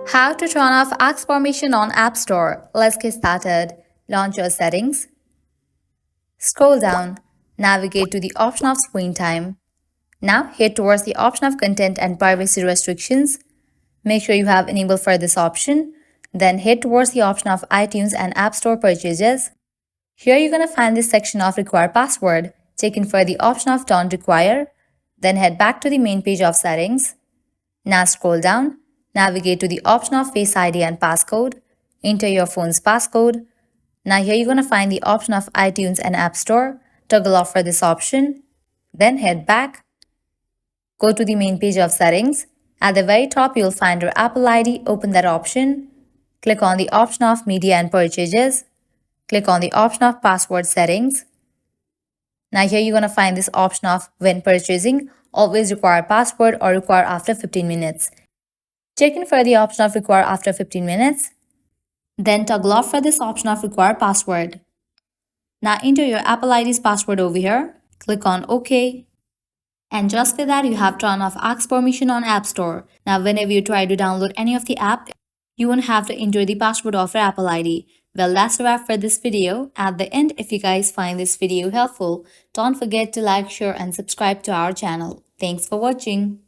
How to turn off apps permission on App Store. Let's get started. Launch your settings. Scroll down. Navigate to the option of screen time. Now head towards the option of content and privacy restrictions. Make sure you have enabled for this option. Then head towards the option of iTunes and App Store purchases. Here you're going to find this section of require password. Check in for the option of don't require. Then head back to the main page of settings. Now scroll down. Navigate to the option of Face ID and passcode. Enter your phone's passcode. Now here you're going to find the option of iTunes and App Store. Toggle off for this option. Then head back. Go to the main page of settings. At the very top, you'll find your Apple ID. Open that option. Click on the option of Media and Purchases. Click on the option of Password Settings. Now here you're going to find this option of when purchasing, always require password or require after 15 minutes. Check in for the option of require after 15 minutes. Then toggle off for this option of require password. Now enter your Apple ID's password over here. Click on OK. And just for that, you have turned off Ask Permission on App Store. Now whenever you try to download any of the app, you won't have to enter the password of your Apple ID. Well, that's a wrap for this video. At the end, if you guys find this video helpful, don't forget to like, share and subscribe to our channel. Thanks for watching.